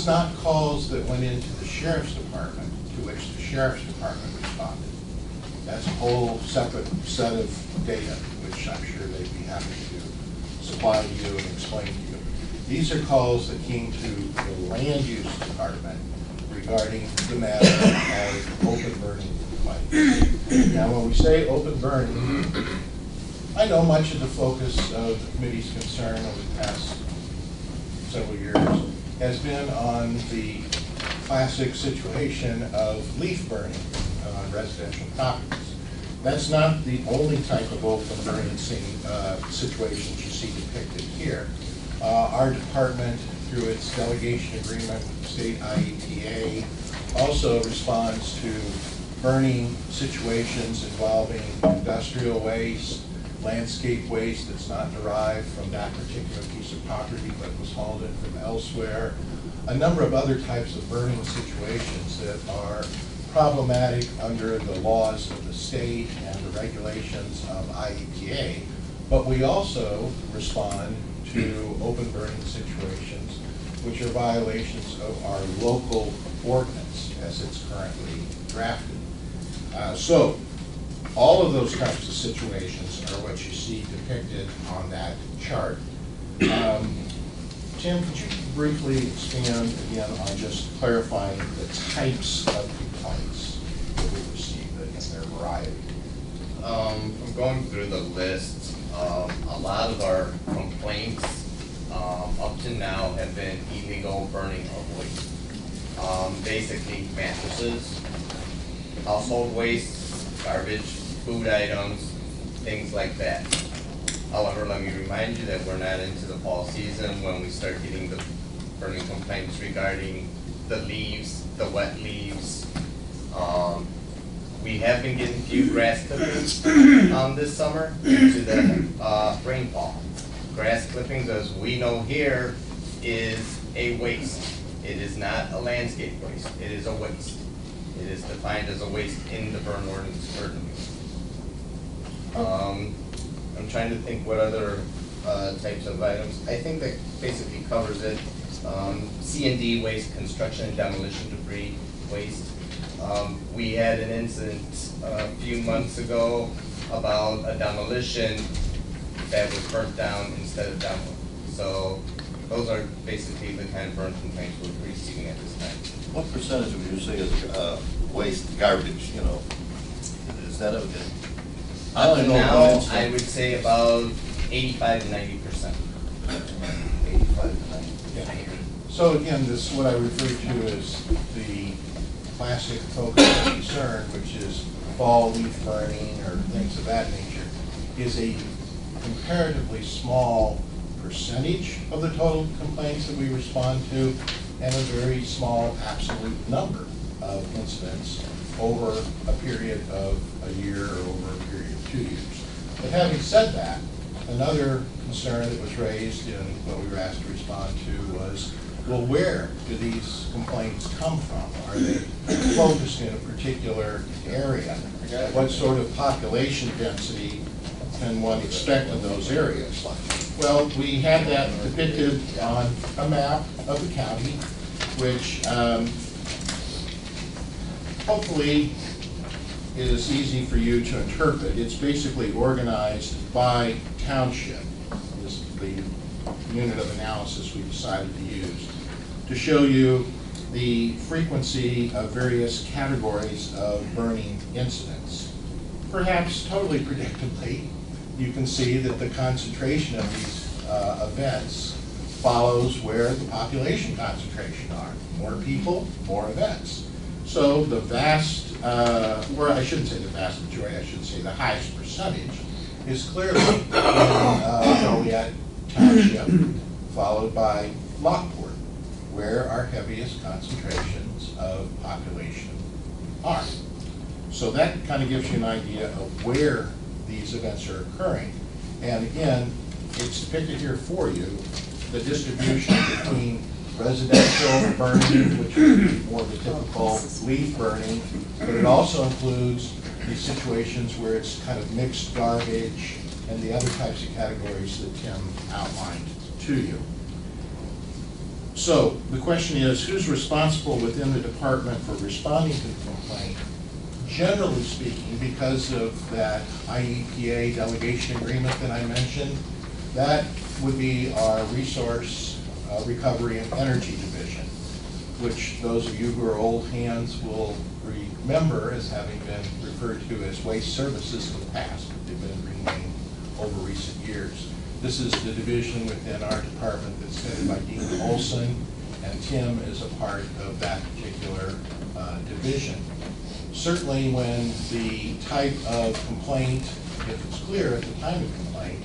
was not calls that went into the sheriff's department to which the sheriff's department responded. That's a whole separate set of data, which I'm sure they'd be happy to supply to you and explain to you. These are calls that came to the land use department regarding the matter of open burning complaints. Now, when we say open burning, I know much of the focus of the committee's concern over the past several years has been on the classic situation of leaf burning on residential properties. That's not the only type of open burning situations you see depicted here. Our department, through its delegation agreement with the state IEPA, also responds to burning situations involving industrial waste, landscape waste that's not derived from that particular piece of property but was hauled in from elsewhere. A number of other types of burning situations that are problematic under the laws of the state and the regulations of IEPA, but we also respond to open burning situations which are violations of our local ordinance as it's currently drafted. So all of those types of situations are what you see depicted on that chart. Tim, could you briefly expand again on just clarifying the types of complaints that we receive in their variety? From going through the list, a lot of our complaints up to now have been illegal burning of waste. Basically mattresses, household waste, garbage, food items, things like that. However, let me remind you that we're not into the fall season when we start getting the burning complaints regarding the leaves, the wet leaves. We have been getting a few grass clippings this summer due to the rainfall. Grass clippings, as we know here, is a waste. It is not a landscape waste. It is a waste. It is defined as a waste in the burn ordinance currently. I'm trying to think what other types of items. I think that basically covers it. C&D waste, construction and demolition debris waste. We had an incident a few months ago about a demolition that was burnt down instead of demoed. So those are basically the kind of burn complaints we're receiving at this time. What percentage would you say is waste, garbage, you know? Is that okay? Up to now, I would say about 85 to 90%. 85 to 90%. Yeah. So again, this what I refer to as the classic focus of concern, which is fall leaf burning or things of that nature, is a comparatively small percentage of the total complaints that we respond to, and a very small absolute number of incidents over a period of a year or over a period of 2 years. But having said that, another concern that was raised in what we were asked to respond to was, well, where do these complaints come from? Are they focused in a particular area? What sort of population density can one expect in those areas? Well, we have that depicted on a map of the county, which hopefully is easy for you to interpret. It's basically organized by township. This is the unit of analysis we decided to use to show you the frequency of various categories of burning incidents. Perhaps totally predictably, you can see that the concentration of these events follows where the population concentration are. More people, more events. So the vast, or I shouldn't say the vast majority, I should say the highest percentage is clearly in Joliet Township, followed by Lockport, where our heaviest concentrations of population are. So that kind of gives you an idea of where these events are occurring. And again, it's depicted here for you, the distribution between residential burning, which would be more of the typical leaf burning, but it also includes these situations where it's kind of mixed garbage and the other types of categories that Tim outlined to you. So the question is, who's responsible within the department for responding to the complaint? Generally speaking, because of that IEPA delegation agreement that I mentioned, that would be our Resource Recovery and Energy Division, which those of you who are old hands will remember as having been referred to as Waste Services in the past. They've been renamed over recent years. This is the division within our department that's headed by Dean Olson, and Tim is a part of that particular division. Certainly when the type of complaint, if it's clear at the time of complaint,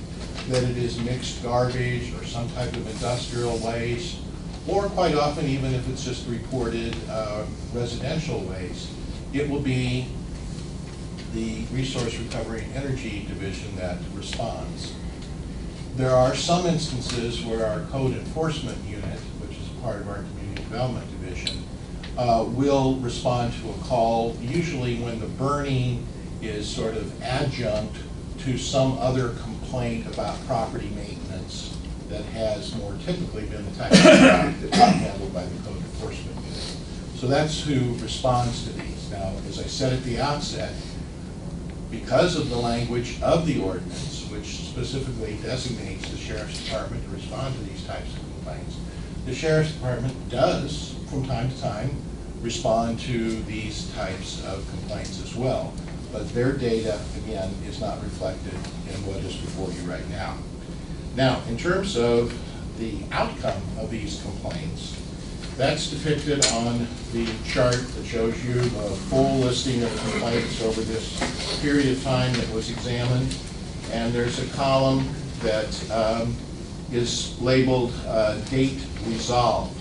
that it is mixed garbage or some type of industrial waste, or quite often even if it's just reported residential waste, it will be the Resource Recovery and Energy Division that responds. There are some instances where our Code Enforcement Unit, which is part of our Community Development Division, will respond to a call, usually when the burning is sort of adjunct to some other complaint about property maintenance that has more typically been the type of complaint that's been handled by the Code Enforcement Unit. So that's who responds to these. Now, as I said at the outset, because of the language of the ordinance, which specifically designates the Sheriff's Department to respond to these types of complaints, the Sheriff's Department does, from time to time, respond to these types of complaints as well. But their data, again, is not reflected in what is before you right now. Now, in terms of the outcome of these complaints, that's depicted on the chart that shows you the full listing of complaints over this period of time that was examined. And there's a column that is labeled date resolved.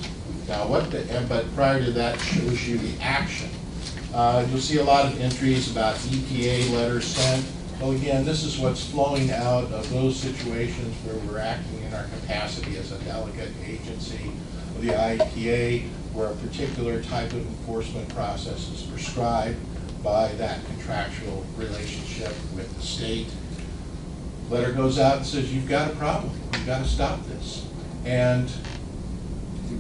Now, but prior to that shows you the action. You'll see a lot of entries about EPA letters sent. Well, again, this is what's flowing out of those situations where we're acting in our capacity as a delegate agency of the IEPA, where a particular type of enforcement process is prescribed by that contractual relationship with the state. Letter goes out and says, you've got a problem, you've got to stop this. And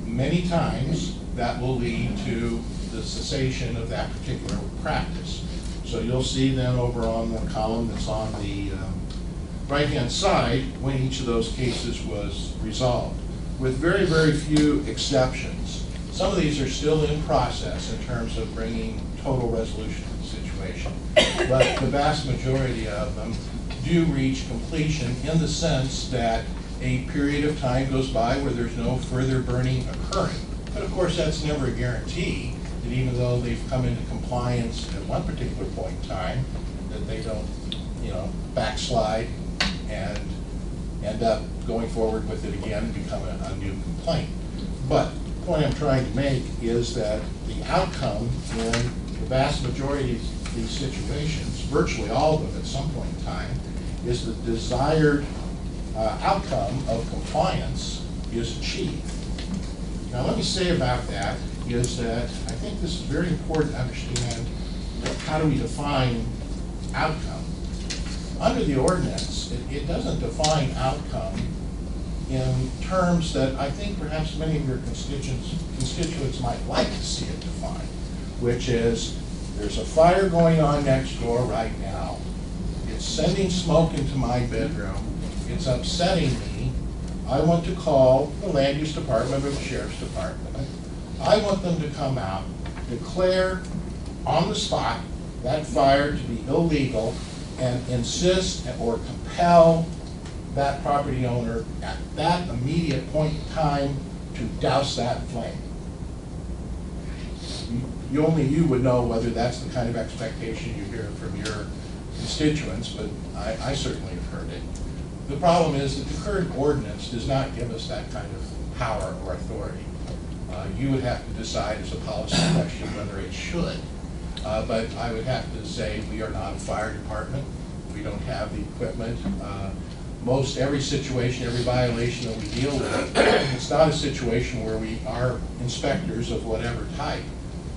many times that will lead to the cessation of that particular practice. So you'll see then over on the column that's on the right-hand side when each of those cases was resolved, with very, very few exceptions. Some of these are still in process in terms of bringing total resolution to the situation, but the vast majority of them do reach completion in the sense that a period of time goes by where there's no further burning occurring. But of course, that's never a guarantee that even though they've come into compliance at one particular point in time, that they don't, backslide and end up going forward with it again and become a new complaint. But the point I'm trying to make is that the outcome in the vast majority of these situations, virtually all of them at some point in time, is the desired outcome of compliance is achieved. Now, let me say about that is that I think this is very important to understand how do we define outcome. Under the ordinance, it doesn't define outcome in terms that I think perhaps many of your constituents might like to see it defined, which is there's a fire going on next door right now. It's sending smoke into my bedroom. It's upsetting me. I want to call the Land Use Department or the Sheriff's Department. I want them to come out, declare on the spot that fire to be illegal, and insist or compel that property owner at that immediate point in time to douse that flame. Only you would know whether that's the kind of expectation you hear from your constituents, but I certainly have heard it. The problem is that the current ordinance does not give us that kind of power or authority. You would have to decide as a policy question whether it should. But I would have to say we are not a fire department. We don't have the equipment. Most every situation, every violation that we deal with, it's not a situation where we are inspectors of whatever type.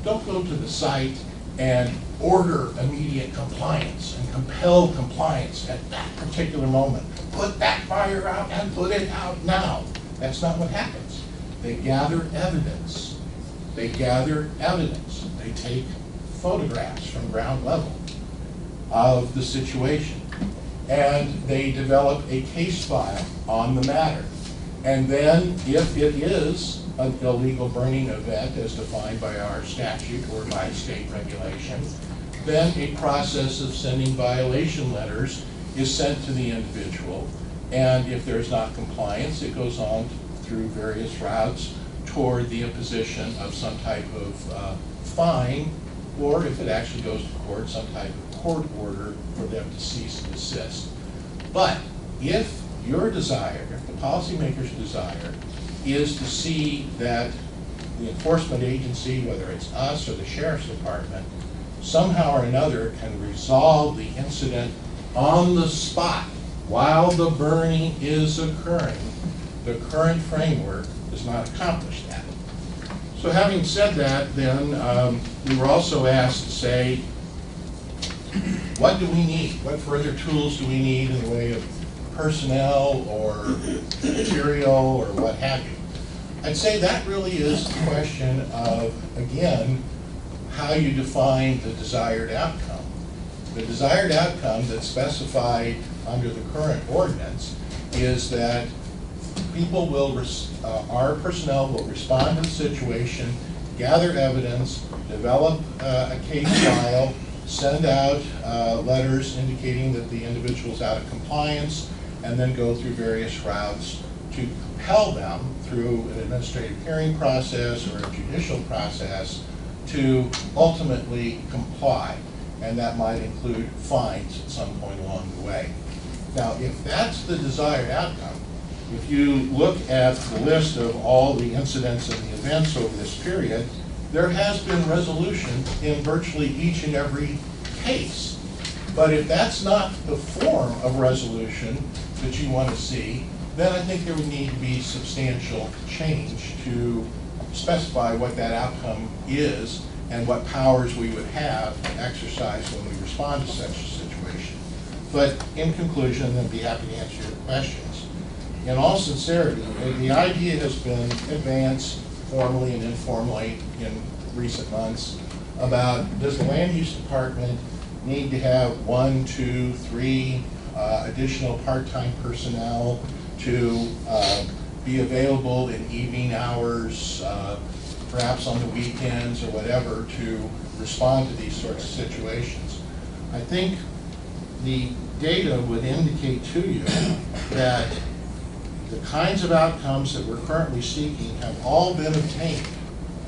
Don't go to the site and order immediate compliance and compel compliance at that particular moment. Put that fire out and put it out now. That's not what happens. They gather evidence. They gather evidence. They take photographs from ground level of the situation. And they develop a case file on the matter. And then, if it is an illegal burning event as defined by our statute or by state regulation, then a process of sending violation letters is sent to the individual. And if there's not compliance, it goes on through various routes toward the imposition of some type of fine, or if it actually goes to court, some type of court order for them to cease and desist. But if your desire, if the policymaker's desire is to see that the enforcement agency, whether it's us or the sheriff's department, somehow or another can resolve the incident on the spot while the burning is occurring, the current framework does not accomplish that. So having said that, then we were also asked to say, what do we need? What further tools do we need in the way of personnel or material or what have you? I'd say that really is the question of, again, how you define the desired outcome. The desired outcome that's specified under the current ordinance is that people will, our personnel will respond to the situation, gather evidence, develop a case file, send out letters indicating that the individual's out of compliance, and then go through various routes to compel them through an administrative hearing process or a judicial process to ultimately comply. And that might include fines at some point along the way. Now, if that's the desired outcome, if you look at the list of all the incidents and the events over this period, there has been resolution in virtually each and every case. But if that's not the form of resolution that you want to see, then I think there would need to be substantial change to specify what that outcome is and what powers we would have to exercise when we respond to such a situation. But in conclusion, I'd be happy to answer your questions. In all sincerity, the idea has been advanced formally and informally in recent months about, does the land use department need to have 1, 2, 3 additional part-time personnel to be available in evening hours, perhaps on the weekends or whatever, to respond to these sorts of situations? I think the data would indicate to you that the kinds of outcomes that we're currently seeking have all been obtained,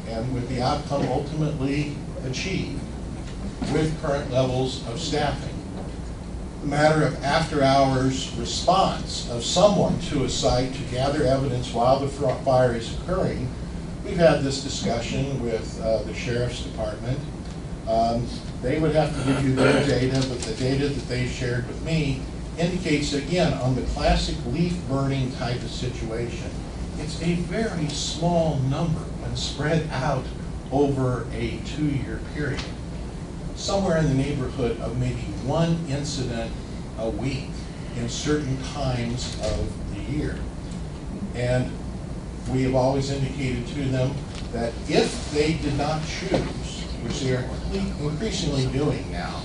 and with the outcome ultimately achieved with current levels of staffing. The matter of after-hours response of someone to a site to gather evidence while the fire is occurring, we've had this discussion with the sheriff's department. They would have to give you their data, but the data that they've shared with me indicates, again, on the classic leaf burning type of situation, it's a very small number when spread out over a 2-year period. Somewhere in the neighborhood of maybe 1 incident a week in certain times of the year. And we have always indicated to them that if they did not choose, which they are increasingly doing now,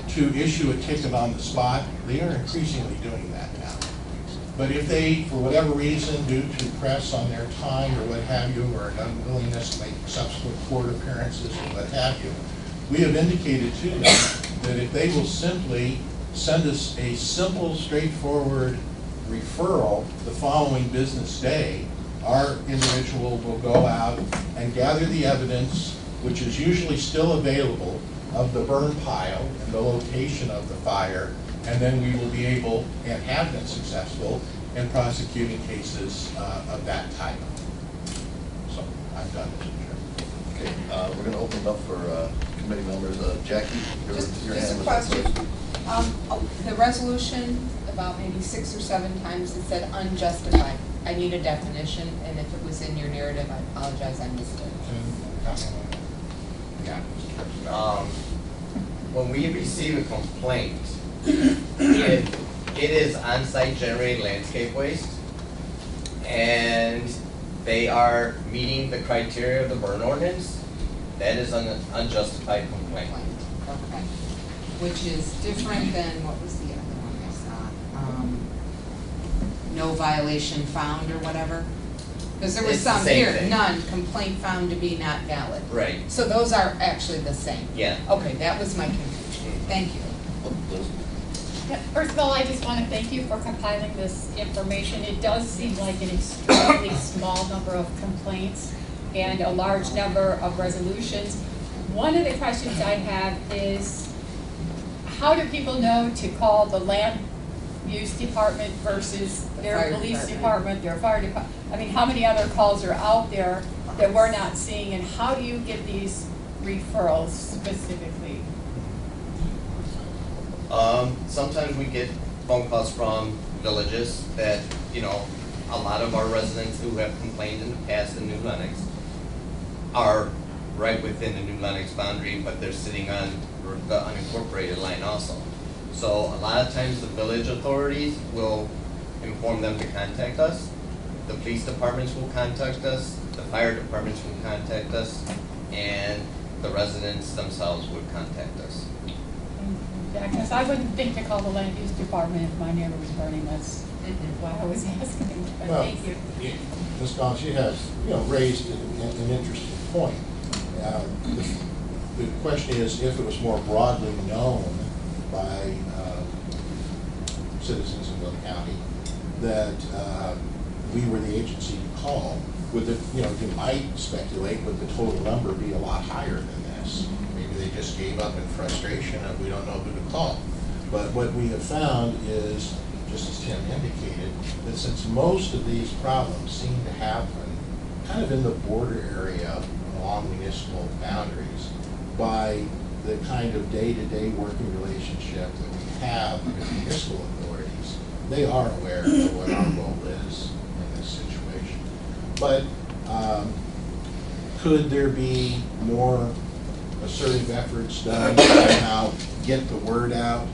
to issue a ticket on the spot, they are increasingly doing that now. But if they, for whatever reason, due to press on their time or what have you, or an unwillingness to make subsequent court appearances or what have you, we have indicated to them that if they will simply send us a simple, straightforward referral the following business day, our individual will go out and gather the evidence, which is usually still available, of the burn pile and the location of the fire, and then we will be able, and have been successful, in prosecuting cases of that type. So, I'm done, Mr. Chairman. Okay, we're going to open it up for committee members. Jackie, your Just hand a was question. first. The resolution, about maybe 6 or 7 times, it said unjustified. I need a definition, and if it was in your narrative, I apologize, I missed it. Yeah, Mr. Chairman. When we receive a complaint, it is on-site generated landscape waste. And they are meeting the criteria of the burn ordinance, that is an unjustified complaint. Okay. Which is different than, what was the other one I saw? No violation found or whatever? Because there was It's the some same here, thing. none, complaint found to be not valid. Right. So those are actually the same? Yeah. Okay, that was my confusion. Thank you. Yeah, first of all, I just want to thank you for compiling this information. It does seem like an extremely small number of complaints and a large number of resolutions. One of the questions I have is, how do people know to call the land use department versus The their fire police department. department, their fire department? I mean, how many other calls are out there that we're not seeing, and how do you get these referrals specifically? Sometimes we get phone calls from villages that, you know, a lot of our residents who have complained in the past in New Lenox are right within the New Lenox boundary, but they're sitting on the unincorporated line also. So a lot of times the village authorities will inform them to contact us. The police departments will contact us, the fire departments will contact us, and the residents themselves would contact us. Yeah, because I wouldn't think to call the land use department if my neighbor was burning. That's why I was asking, but Well, thank you. Ms. Collins, you have, raised an interesting point. The question is, if it was more broadly known by citizens in Will County that we were the agency to call, would the, you might speculate, would the total number be a lot higher than this? Maybe they just gave up in frustration and we don't know who to call. But what we have found is, just as Tim indicated, that since most of these problems seem to happen kind of in the border area along municipal boundaries, by the kind of day-to-day working relationship that we have with municipal authorities, they are aware of what our role is in this situation. But could there be more assertive efforts done to somehow get the word out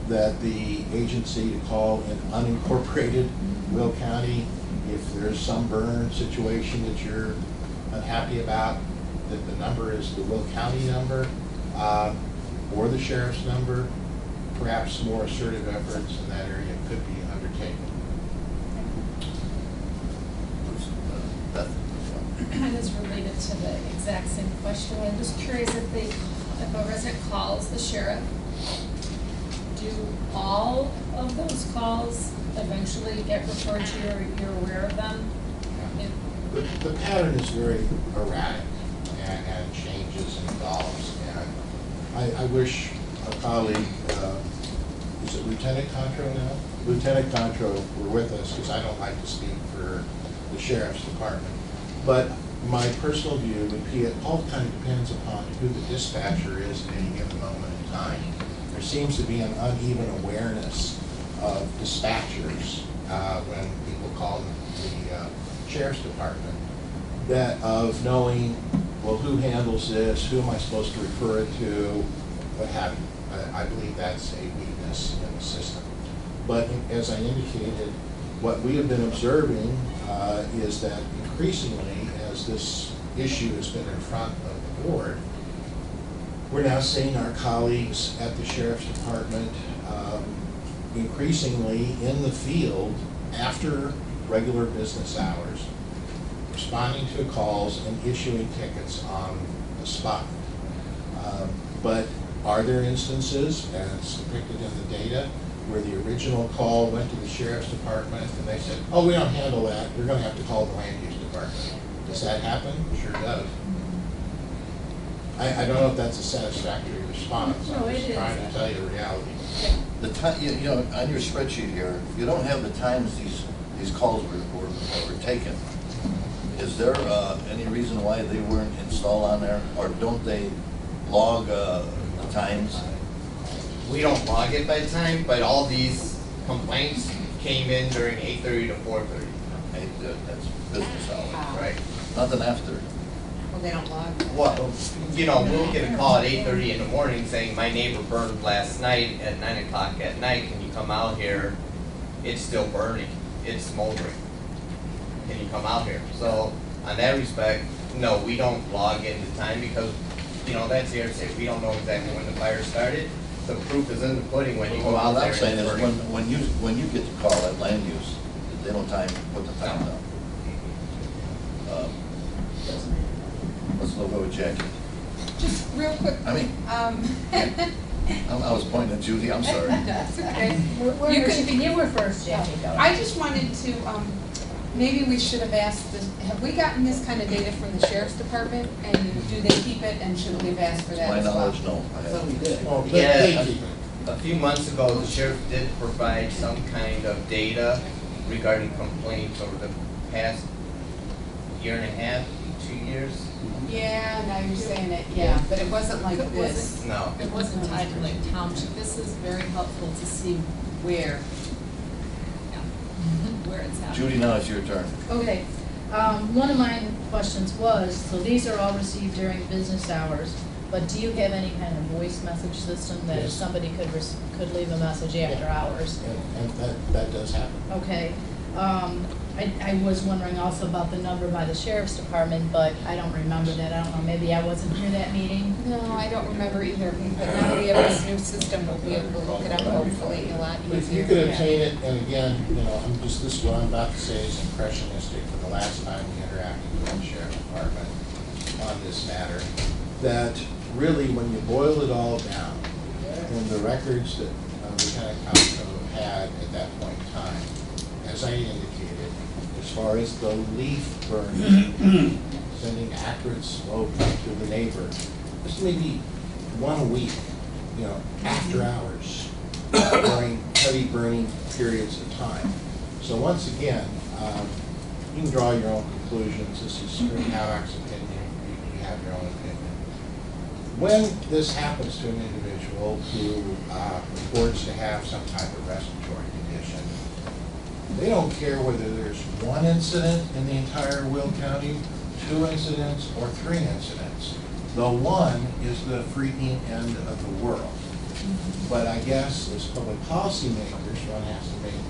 that the agency to call in unincorporated Will County, if there's some burn situation that you're unhappy about, that the number is the Will County number, or the sheriff's number? Perhaps more assertive efforts in that area could be undertaken. Kind of related to the exact same question. I'm just curious if a resident calls the sheriff, do all of those calls eventually get referred to you, or you're aware of them? The pattern is very erratic and changes and evolves. And I wish a colleague, is it Lieutenant Contro now? Lieutenant Contro were with us, because I don't like to speak for the sheriff's department. But my personal view would be it all kind of depends upon who the dispatcher is at any given moment in time. There seems to be an uneven awareness of dispatchers when people call the sheriff's department, that of knowing, well, who handles this, who am I supposed to refer it to, what have you. I believe that's a weakness in the system. But as I indicated, what we have been observing is that increasingly, as this issue has been in front of the board, we're now seeing our colleagues at the sheriff's department increasingly in the field after regular business hours, responding to calls and issuing tickets on the spot. But are there instances, as depicted in the data, where the original call went to the sheriff's department and they said, oh, we don't handle that, you're going to have to call the land use department? Does that happen? Sure does. I don't know if that's a satisfactory response. No, I'm it just is. trying to tell you the reality. The time, on your spreadsheet here, you don't have the times these calls were taken. Is there any reason why they weren't installed on there, or don't they log the times? We don't log it by time, but all these complaints came in during 8:30 to 4:30. Hey, that's business hours, Right. nothing after. Well, they don't log that. Well, we'll get a call at 8:30 in the morning saying, my neighbor burned last night at 9 o'clock at night, can you come out here? It's still burning, it's smoldering. can you come out here? So, on that respect, no, we don't log in the time because, you know, that's hearsay. We don't know exactly when the fire started. The proof is in the pudding when you go out What there. I'm saying is, and when you get the call at land use, they don't put the time down. Let's go with Jackie. Just real quick. I mean- I was pointing at Judy, I'm sorry. That's okay. You could, you were first, Jackie, go. I just wanted to, maybe we should have asked, have we gotten this kind of data from the sheriff's department? And do they keep it, and should we have asked for To that my as well? knowledge, no. I haven't. Well, Yeah. they keep it. A few months ago, the sheriff did provide some kind of data regarding complaints over the past year and a half, 2 years. Yeah, now you're saying it, yeah, but it wasn't like It this. No. It wasn't tied to like township, this is very helpful to see Where? where it's happening. Judy, now it's your turn. Okay, one of my questions was, so these are all received during business hours, but do you have any kind of voice message system that if Yes. somebody could leave a message after hours? And that does happen. Okay, I was wondering also about the number by the sheriff's department, but I don't remember that, I don't know, maybe I wasn't here that meeting. No, I don't remember either, but now that we have this new system, we'll be able to look it up hopefully a lot If easier. you could obtain it, and again, you know, this is what I'm about to say is impressionistic for the last time we interacted with the sheriff's department on this matter, that really, when you boil it all down, in the records that Lieutenant Comco had at that point in time, as I indicated, as far as the leaf burning, sending accurate smoke to the neighbor, this may be 1 a week, you know, after hours, during heavy burning periods of time. So once again, you can draw your own conclusions. This is Havock's opinion. You have your own opinion. When this happens to an individual who reports to have some type of respiratory condition, they don't care whether there's 1 incident in the entire Will County, 2 incidents, or 3 incidents. The 1 is the freaking end of the world. But I guess as public policy makers, one has to make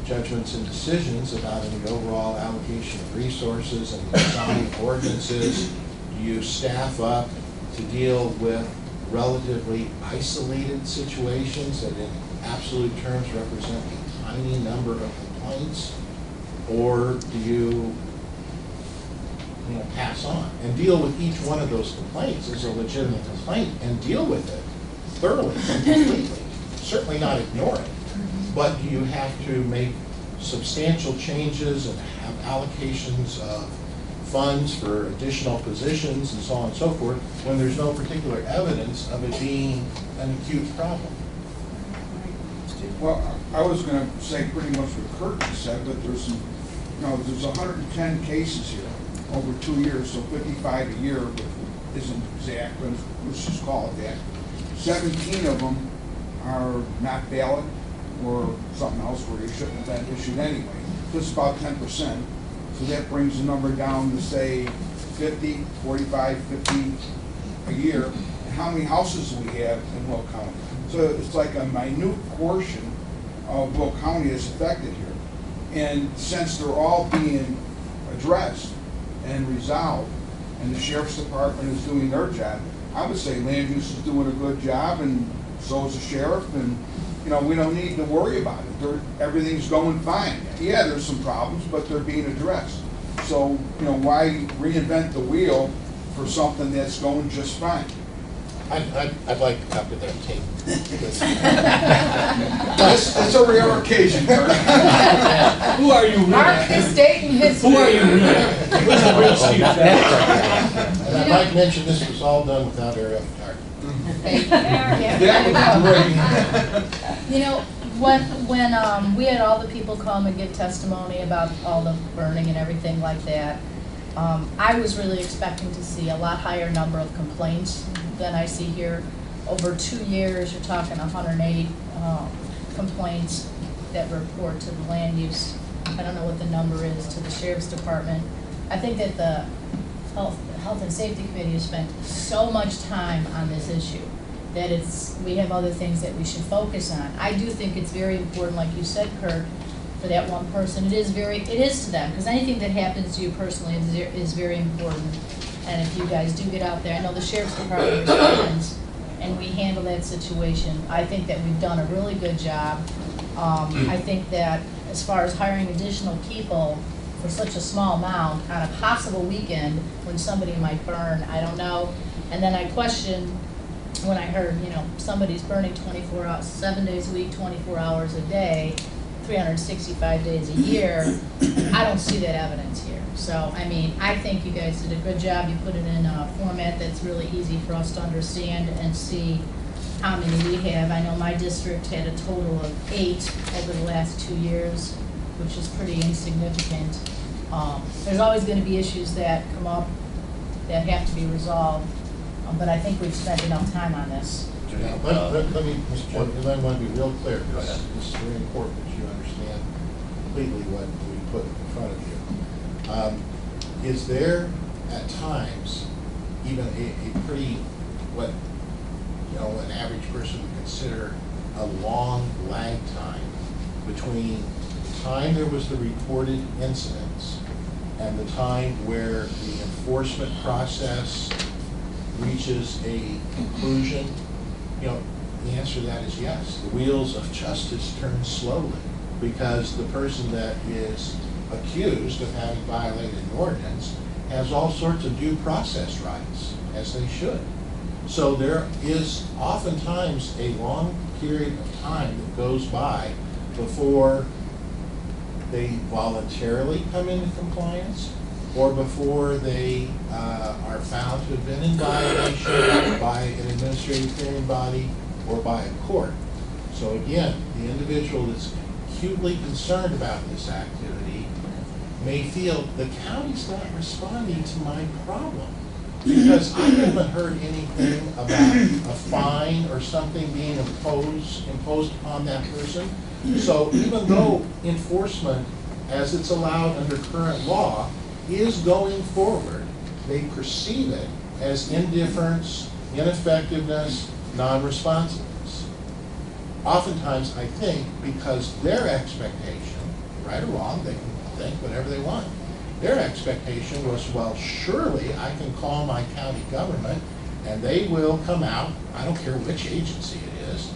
judgments and decisions about the overall allocation of resources and the design of ordinances. Do you staff up to deal with relatively isolated situations that in absolute terms represent a tiny number of complaints? Or do you pass on and deal with each one of those complaints as a legitimate complaint and deal with it thoroughly and completely? Certainly not ignore it, but do you have to make substantial changes and have allocations of funds for additional positions and so on and so forth when there's no particular evidence of it being an acute problem? Well, I was gonna say pretty much what Kurt just said, but there's some, there's 110 cases here over 2 years, so 55 a year, but isn't exact, but let's just call it that. 17 of them are not valid or something else where they shouldn't have been issued anyway. Just about 10%. So that brings the number down to say 50, 45, 50 a year. And how many houses do we have in Will County? So it's like a minute portion of Will County is affected here. And since they're all being addressed and resolved, and the sheriff's department is doing their job, I would say land use is doing a good job, and so is the sheriff, and we don't need to worry about it. Everything's going fine. Yeah, there's some problems, but they're being addressed. So, why reinvent the wheel for something that's going just fine? I'd like to copy that tape. It's a rare occasion, Kurt. Who are you really? Mark this date in history. Who are you really? Who's the real Steve Fett? And I'd like to mention this was all done without aerial photography. Thank you. That would be great. When we had all the people come and give testimony about all the burning and everything like that, I was really expecting to see a lot higher number of complaints than I see here. Over 2 years, you're talking 108 complaints that report to the land use. I don't know what the number is to the sheriff's department. I think that the Health and Safety Committee has spent so much time on this issue that we have other things that we should focus on. I do think it's very important, like you said, Kurt, for that one person. It is to them, because anything that happens to you personally is very important. And if you guys do get out there, I know the sheriff's department responds, and we handle that situation. I think that we've done a really good job. I think that as far as hiring additional people for such a small amount on a possible weekend when somebody might burn, I don't know. And then I question when I heard, somebody's burning 24 hours, 7 days a week, 24 hours a day, 365 days a year. I don't see that evidence here. So, I mean, I think you guys did a good job. You put it in a format that's really easy for us to understand and see how many we have. I know my district had a total of 8 over the last 2 years, which is pretty insignificant. There's always going to be issues that come up that have to be resolved, but I think we've spent enough time on this. Now, let me, Mr. Chairman, because I want to be real clear. Go ahead. This is very important that you understand completely what we put in front of you. Is there, at times, even a pretty, what, an average person would consider a long lag time between the time there was the reported incidents and the time where the enforcement process reaches a conclusion? The answer to that is yes. The wheels of justice turn slowly because the person that is accused of having violated an ordinance has all sorts of due process rights, as they should. So there is oftentimes a long period of time that goes by before they voluntarily come into compliance or before they are found to have been in violation by an administrative hearing body or by a court. So again, the individual that's acutely concerned about this activity may feel the county's not responding to my problem because I haven't heard anything about a fine or something being imposed upon that person. So even though enforcement, as it's allowed under current law, is going forward, they perceive it as indifference, ineffectiveness, non-responsiveness. Oftentimes, I think, because their expectation, right or wrong, they can think whatever they want, their expectation was, well, surely I can call my county government and they will come out, I don't care which agency it is,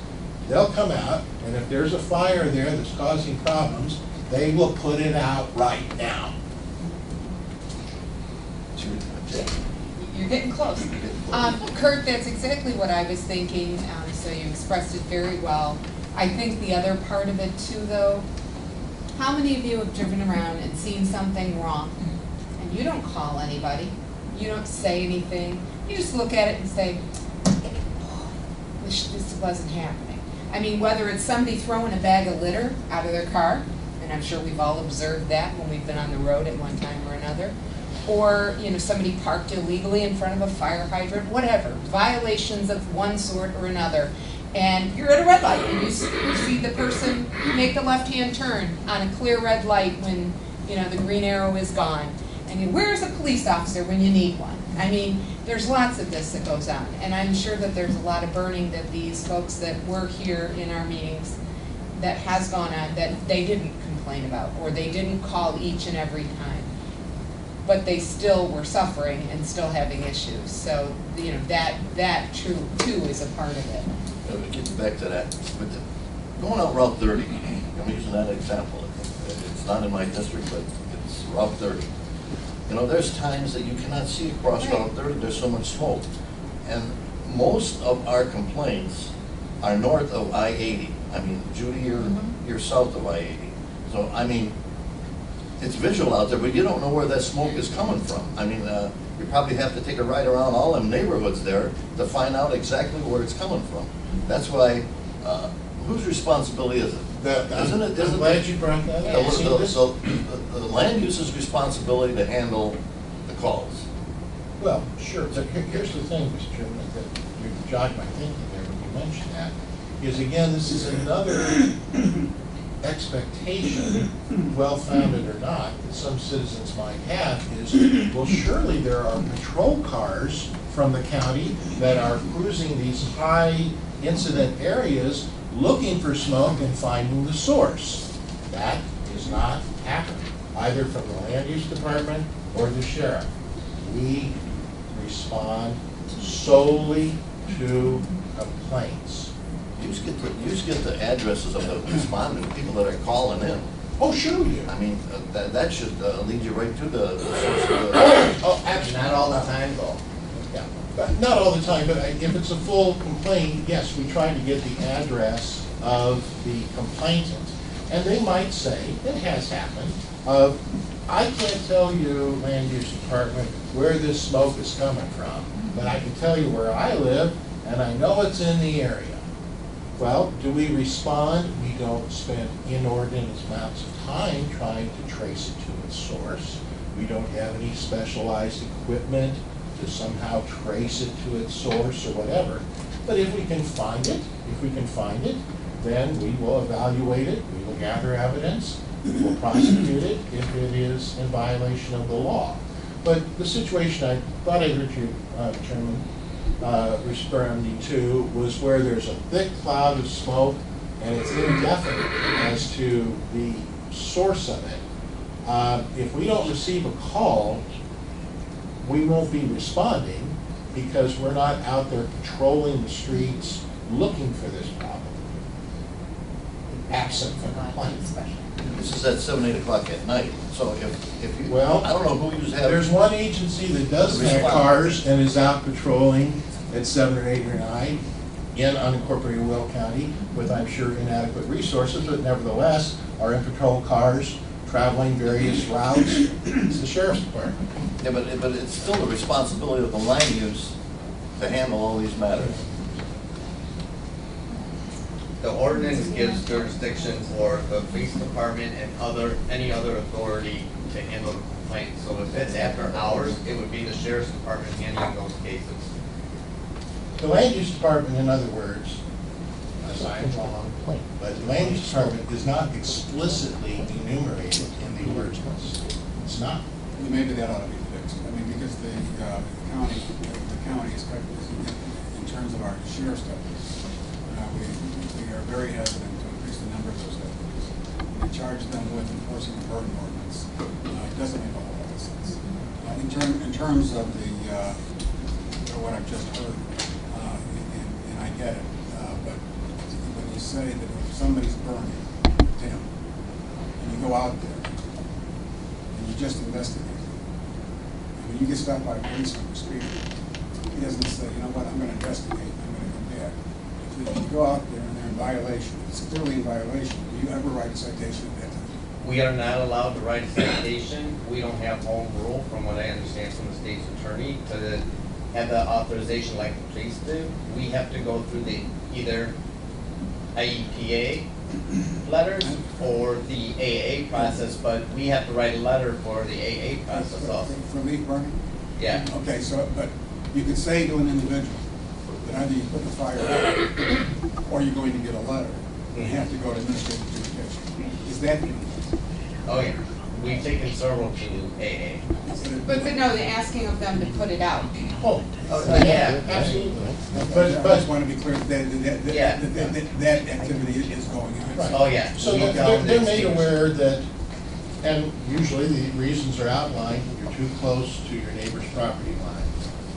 they'll come out, and if there's a fire there that's causing problems, they will put it out right now. You're getting close. Kurt, that's exactly what I was thinking, so you expressed it very well. I think the other part of it too, though, how many of you have driven around and seen something wrong, and you don't call anybody, you don't say anything, you just look at it and say, oh, this wasn't happening. I mean, whether it's somebody throwing a bag of litter out of their car, and I'm sure we've all observed that when we've been on the road at one time or another, or somebody parked illegally in front of a fire hydrant, whatever, violations of one sort or another, and you're at a red light and you see the person make the left-hand turn on a clear red light when the green arrow is gone, and where's a police officer when you need one? I mean, there's lots of this that goes on, and I'm sure that there's a lot of burning that these folks that were here in our meetings that has gone on that they didn't complain about, or they didn't call each and every time, but they still were suffering and still having issues. So that too is a part of it. It gets back to that. But going out Route 30, I'm using that example. It's not in my district, but it's Route 30. There's times that you cannot see across Route 30. There's so much smoke, and most of our complaints are north of I-80. I mean, Judy, you're south of I-80. So I mean, it's visual out there, but you don't know where that smoke is coming from. I mean, you probably have to take a ride around all them neighborhoods there to find out exactly where it's coming from. That's why, whose responsibility is it? I'm glad you brought that up. So the land use's responsibility to handle the calls. Well, sure, but here's the thing, Mr. Chairman, that you jogged my thinking there when you mentioned that, is again, this is another expectation, well-founded or not, that some citizens might have is, well, surely there are patrol cars from the county that are cruising these high incident areas looking for smoke and finding the source. That does not happen, either from the land use department or the sheriff. We respond solely to complaints. You just get the addresses of the responding, people that are calling in. Oh, sure we do. I mean, that should lead you right to the source of the. Oh, absolutely. Not all the time though. Yeah, but not all the time, but if it's a full complaint, yes, we try to get the address of the complainant. And they might say, it has happened, I can't tell you, land use department, where this smoke is coming from, but I can tell you where I live, and I know it's in the area. Well, do we respond? We don't spend inordinate amounts of time trying to trace it to its source. We don't have any specialized equipment to somehow trace it to its source or whatever. But if we can find it, then we will evaluate it, we will gather evidence, we will prosecute it if it is in violation of the law. But the situation I thought I heard you, Chairman, responding to was where there's a thick cloud of smoke and it's indefinite as to the source of it. If we don't receive a call, we won't be responding because we're not out there patrolling the streets looking for this problem. Absent from complaints. This is at 7, 8 o'clock at night, so if you, Well, I don't know who you have. There's one agency that does have cars and is out patrolling at 7 or 8 or 9 in unincorporated Will County with, I'm sure, inadequate resources, but nevertheless are in patrol cars traveling various routes. It's the sheriff's department. Yeah, but it's still the responsibility of the land use to handle all these matters. The ordinance gives jurisdiction for the police department and any other authority to handle the complaint. So if it's after hours, it would be the sheriff's department handling those cases. The land use department, in other words, unless I'm wrong, but the land use department is not explicitly enumerated in the ordinance. It's not. Maybe that ought to be fixed. I mean, because the county is in terms of our sheriff's deputies, we are very hesitant to increase the number of those deputies. We charge them with enforcing the burden ordinance. It doesn't make a whole lot of sense. In terms of what I've just heard, and I get it, but when you say that if somebody's burning, Tim, and you go out there and you just investigate, and when you get stopped by a policeman for speeding, he doesn't say, you know what, I'm going to investigate, I'm going to come back. If you go out there and they're in violation, it's clearly in violation, do you ever write a citation at that time? We are not allowed to write a citation. We don't have home rule, from what I understand from the state's attorney, to have the authorization like the police do. We have to go through the either IEPA letters or the AA process, but we have to write a letter for the AA process also. For leaf burning? Yeah. Okay, so, but you could say to an individual that either you put the fire out or you're going to get a letter and have to go to administrative jurisdiction. Is that the Oh yeah. We've taken several to AA. But no, they're asking of them to put it out. Oh, yeah. Absolutely. I just want to be clear that Yeah. that activity is going on. Right. Oh yeah. So We they're found made extinguishers. aware that, and usually the reasons are outlined, you're too close to your neighbor's property line.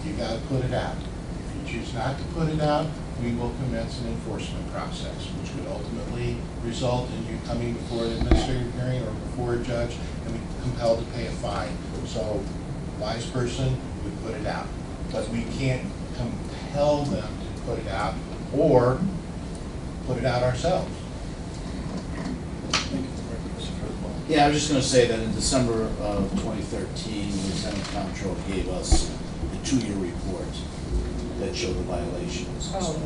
You gotta put it out. If you choose not to put it out, we will commence an enforcement process, which would ultimately result in you coming before an administrative hearing or before a judge and be compelled to pay a fine. So, wise person would put it out. But we can't compel them to put it out or put it out ourselves. Yeah, I was just gonna say that in December of 2013, Lieutenant Comptroller gave us the 2-year report that showed the violations. Oh,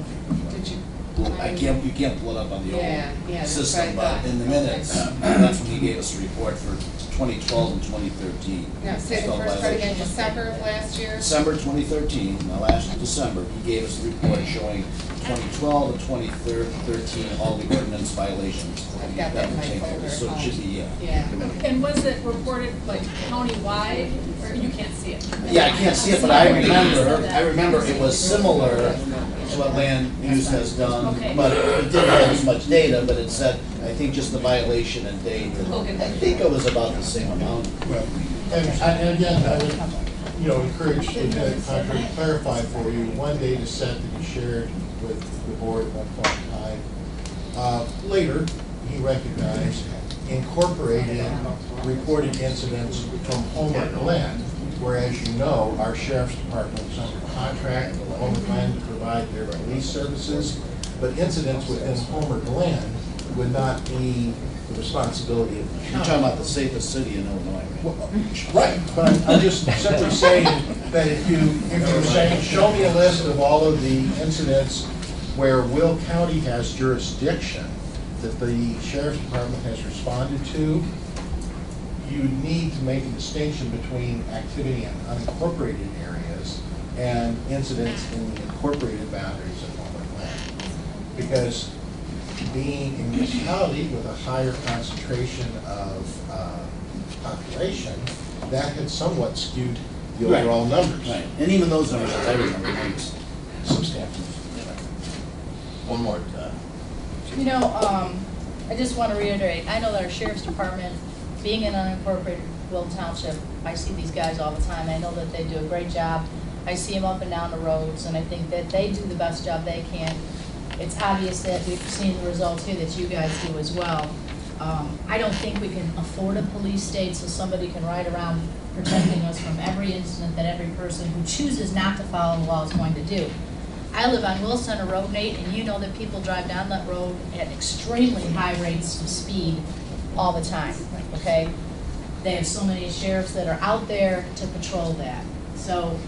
did you? You can't pull it up on the Yeah, yeah, old that's what system, I but thought. in the minutes, that's when he gave us a report for 2012 and 2013. No, say the Still first part again, violations. December of last year? December 2013, last December, he gave us a report showing 2012 and 2013, all the ordinance violations. I've got that in my pertain to folder. this. So it should be, Yeah. And was it reported like countywide, or you can't see it? Yeah, I can't see it, but I remember it was similar It's what land use has done, Okay. but it didn't have as much data, but it said, I think just the violation and date, and I think it was about the same amount. Well, and again, I would, encourage Lieutenant Contract to clarify for you, one data set that he shared with the board at one point in time. Later, he recognized incorporated reported incidents from Homer Glen, whereas you know, our sheriff's department is under contract with Homer Glen to provide their police services, but incidents within Homer Glen would not be the responsibility of the You're county. talking about the safest city in Illinois, right? Right, but I'm just simply saying that if you're saying, show me a list of all of the incidents where Will County has jurisdiction that the sheriff's department has responded to, you need to make a distinction between activity in unincorporated areas and incidents in the incorporated boundaries of Homer Glen. Because being a municipality with a higher concentration of population, that had somewhat skewed the Right. overall numbers. Right, and even those numbers, I remember, it's Substantive. One more. You know, I just want to reiterate, I know that our sheriff's department, being in unincorporated Will Township, I see these guys all the time. I know that they do a great job. I see them up and down the roads, and I think that they do the best job they can. It's obvious that we've seen the results here that you guys do as well. I don't think we can afford a police state so somebody can ride around protecting us from every incident that every person who chooses not to follow the law is going to do. I live on Will Center Road, Nate, and you know that people drive down that road at extremely high rates of speed all the time, okay? They have so many sheriffs that are out there to patrol that. So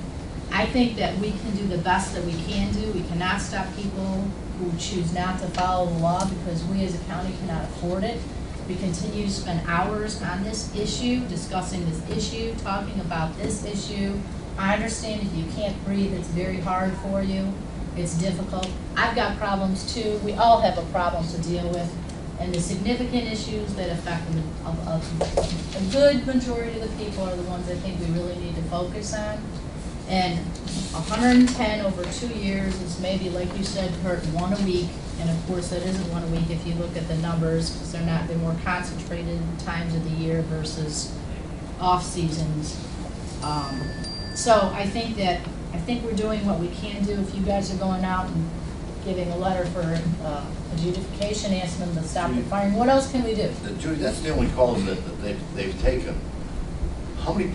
I think that we can do the best that we can do. We cannot stop people who choose not to follow the law because we as a county cannot afford it. We continue to spend hours on this issue, discussing this issue, talking about this issue. I understand if you can't breathe, it's very hard for you. It's difficult. I've got problems too. We all have a problem to deal with. And the significant issues that affect a good majority of the people are the ones I think we really need to focus on. And 110 over 2 years is maybe, like you said, Kurt, one a week. And of course, that isn't one a week if you look at the numbers, because they're more concentrated times of the year versus off seasons. So I think we're doing what we can do. If you guys are going out and giving a letter for adjudication, asking them to stop the firing, what else can we do? Judy, that's the only calls that they've taken. How many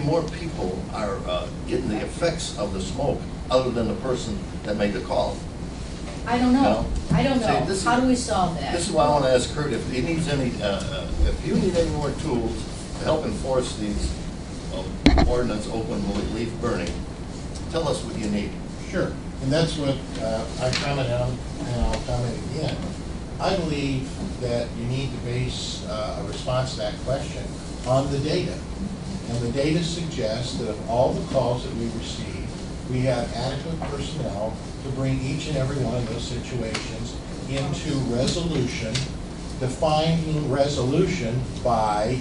more people are getting the effects of the smoke other than the person that made the call? I don't know. No. I don't See, know. this is- How do we solve that? This is why I want to ask Kurt, if he needs any, if you need any more tools to help enforce these ordinance open leaf burning, tell us what you need. Sure, and that's what I commented on, and I'll comment again. I believe that you need to base a response to that question on the data. And the data suggests that of all the calls that we receive, we have adequate personnel to bring each and every one of those situations into resolution, defining resolution by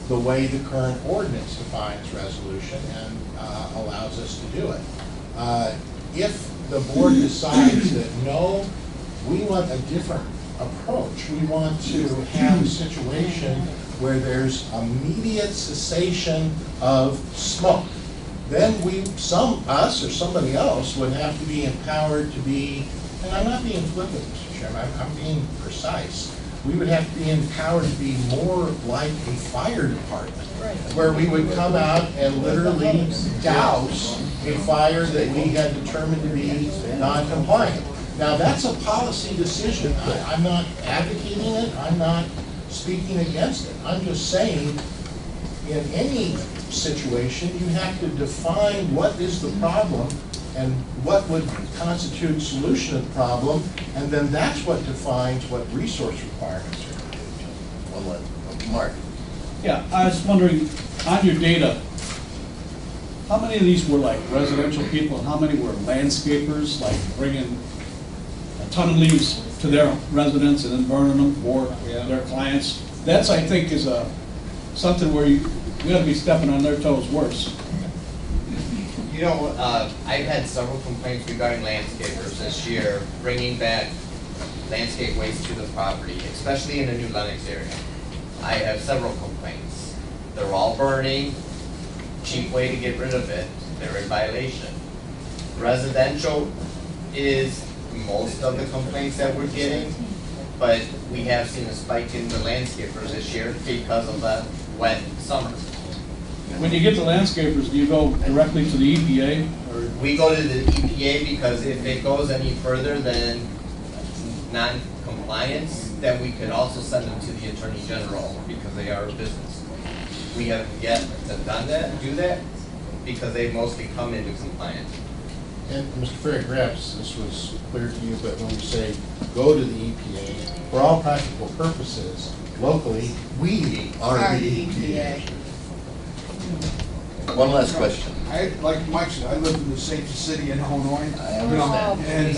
the way the current ordinance defines resolution and allows us to do it. If the board decides that, no, we want a different approach, we want to have a situation where there's immediate cessation of smoke, then us or somebody else would have to be empowered to be, and I'm not being flippant, Mr. Chairman, I'm being precise. We would have to be empowered to be more like a fire department, where we would come out and literally douse a fire that we had determined to be non-compliant. Now, that's a policy decision. I'm not advocating it, I'm not speaking against it. I'm just saying, in any situation, you have to define what is the problem and what would constitute solution of the problem, and then that's what defines what resource requirements are. One last, Mark. Yeah, I was wondering, on your data, how many of these were like residential people, and how many were landscapers, like bringing a ton of leaves to their residents and then burning them for their clients? That's, I think, is something where you gotta be stepping on their toes worse. You know, I've had several complaints regarding landscapers this year, bringing back landscape waste to the property, especially in the New Lenox area. I have several complaints. They're all burning, cheap way to get rid of it, they're in violation. Residential is most of the complaints that we're getting, but we have seen a spike in the landscapers this year because of the wet summer. When you get to landscapers, do you go directly to the EPA? Or We go to the EPA because if it goes any further than non-compliance, then we could also send them to the Attorney General because they are a business. We haven't yet do that, because they mostly come into compliance. And Mr. Ferry, perhaps this was clear to you, but when we say go to the EPA, for all practical purposes, locally, we are the EPA. One last question. Like Mike said, I live in the safest city in Illinois. I understand. And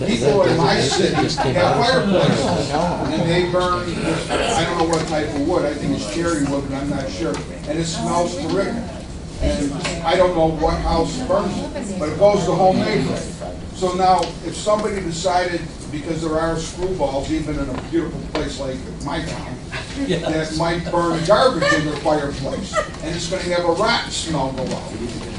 people in my city have fireplaces, and they burn, I don't know what type of wood, I think it's cherry wood, but I'm not sure. And it smells terrific. And I don't know what house burns it, but it goes to the whole neighborhood. So now, if somebody decided, because there are screwballs even in a beautiful place like my town, that might burn garbage in their fireplace, and it's gonna have a rotten smell go out.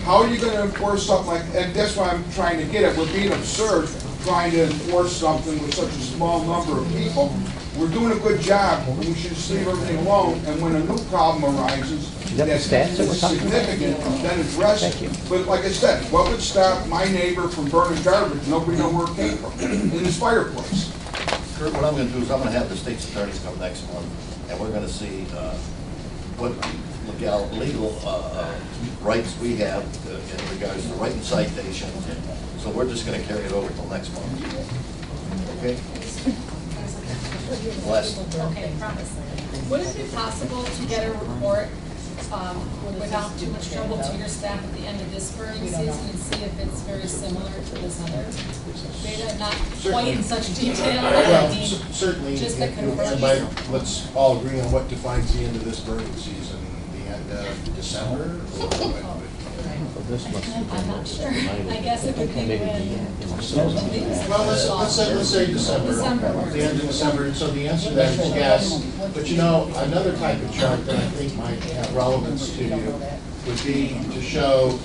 How are you gonna enforce something like, and that's what I'm trying to get at, we're being absurd trying to enforce something with such a small number of people. We're doing a good job, and we should just leave everything alone, and when a new problem arises, that's significant, then address it. But like I said, what would stop my neighbor from burning garbage, nobody know where it came from, in his fireplace? Kurt, what I'm gonna do is I'm gonna have the state's attorneys come next month, and we're gonna see what legal rights we have in regards to writing citations. So we're just gonna carry it over till next month. Okay? Last. Okay, promise. Would it be possible to get a report without too much trouble to your staff at the end of this burning season and see if it's very similar to this other data? Not quite in such detail, but I Well, mean, certainly, just the everybody, let's all agree on what defines the end of this burning season, the end of December, or what? I'm not sure. I guess it would be when. Well, let's say December, the end of December, so the answer to that is yes. But you know, another type of chart that I think might have relevance to you would be to show,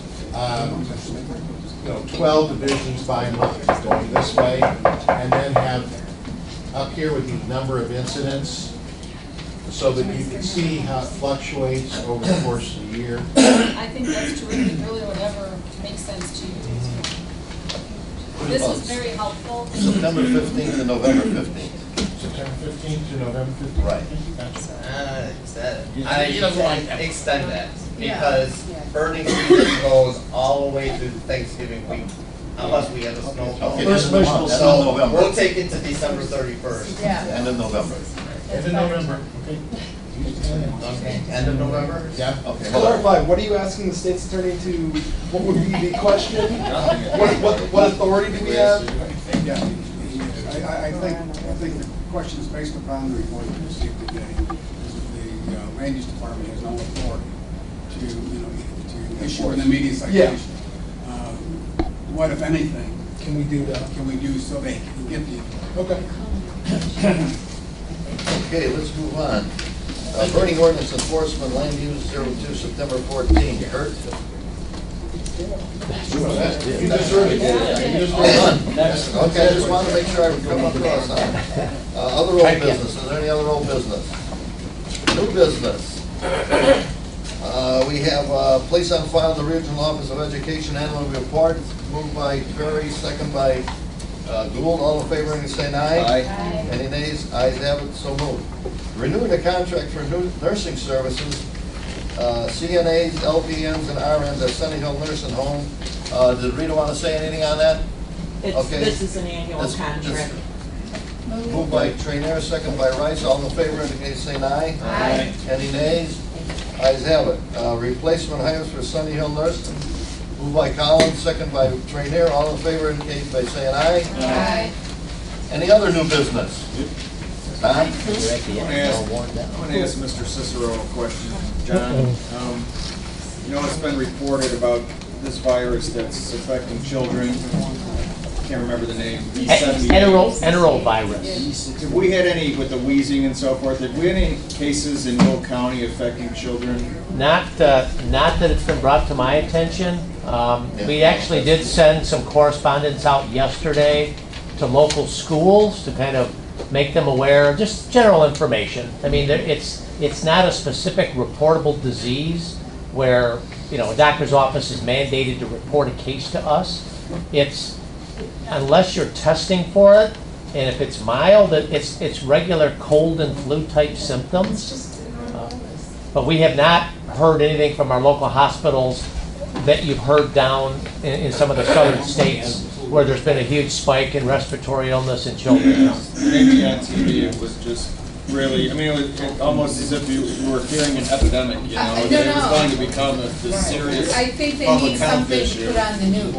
12 divisions by month going this way, and then have up here with the number of incidents, so that you can see how it fluctuates over the course of the year. I think that's terrific, really whatever makes sense to you. This was very helpful. September 15th to November 15th. September 15th to November 15th. Right. You don't want to extend that, because burning season goes all the way through Thanksgiving week, unless we have a snow. Okay, first of all, end of November. We'll take it to December 31st. End of November. End of November, okay. Okay, end of November? Yeah. Okay, hold on. Clarify, what are you asking the state's attorney to, what would be the question? What authority do we have? Yeah, I think the question is based upon the report we received today. The land use department has no authority to issue an immediate citation. What, if anything, Can we do that? can we do so they can get the, Okay. Okay, let's move on. Burning ordinance enforcement, land use 02, September 14. Kurt? You just heard it. You just heard it. next. Okay, I just wanted to make sure I come across on. Other old business, is there any other old business? New business. We have place on file the Regional Office of Education annual report, moved by Ferry, second by Gould. All in favor, any say aye? Aye. Any nays? Ayes have it, so moved. Renewing the contract for nursing services, CNAs, LPNs, and RNs at Sunny Hill Nursing Home. Did Rita want to say anything on that? Okay. This is an annual This- contract. Moved by Traynere, second by Rice. All in favor, indicate saying aye. Aye. Any nays? Ayes have it. Replacement hires for Sunny Hill Nursing. Moved by Collins, second by Traynere. All in favor, indicate by saying aye. Aye. Any other new business? Don? I'm going to ask Mr. Cicero a question. John, it's been reported about this virus that's affecting children. Can't remember the name. Enterovirus. Have we had any, with the wheezing and so forth, have we had any cases in Will County affecting children? Not that it's been brought to my attention. We actually did send some correspondence out yesterday to local schools to kind of make them aware, just general information. I mean, it's not a specific reportable disease where, you know, a doctor's office is mandated to report a case to us. It's, unless you're testing for it, and if it's mild, it's regular cold and flu type symptoms. But we have not heard anything from our local hospitals that you've heard down in some of the southern states where there's been a huge spike in respiratory illness in children. Maybe on TV it was just really, I mean, it was almost as if you were hearing an epidemic, you know, that it was going to become this serious I think they public need health something to issue. put on the news.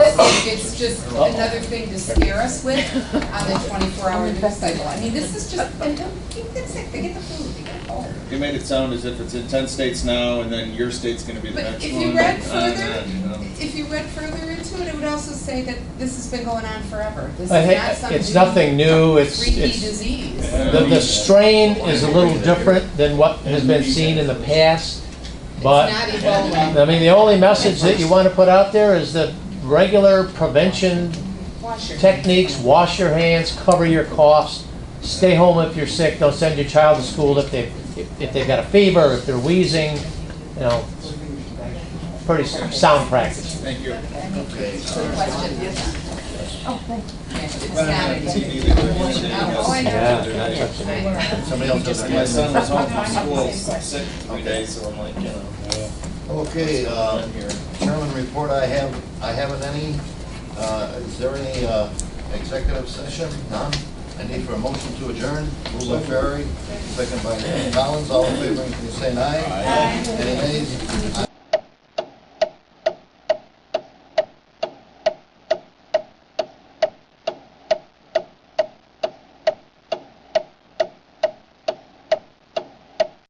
It's just another thing to scare us with on the 24-hour news cycle. I mean, this is just, and people get sick, they get the flu, they get a cold. You made it sound as if it's in 10 states now, and then your state's gonna be the But next if one. you read and further, you know. if you read further into it, it would also say that this has been going on forever. This is I think not some it's nothing new. It's freaky disease. the strain is a little different than what has been seen in the past. But It's not Ebola. I mean, the only message that you want to put out there is the regular prevention Wash your techniques. Wash your hands, cover your coughs, stay home if you're sick. Don't send your child to school if they've got a fever, if they're wheezing. You know, pretty sound practice. Thank you. Okay. Good question. Oh, thank you. It's not TV, anything. they couldn't use anything Oh, else. I know. Yeah. Somebody else does My son was home it. from school sick 3 days, so I'm like, you know. Okay, Chairman report, I haven't any. Is there any executive session? None? I need for a motion to adjourn. Moved by Ferry, second by Collins. All in favor, can you say aye? Aye. Any nays?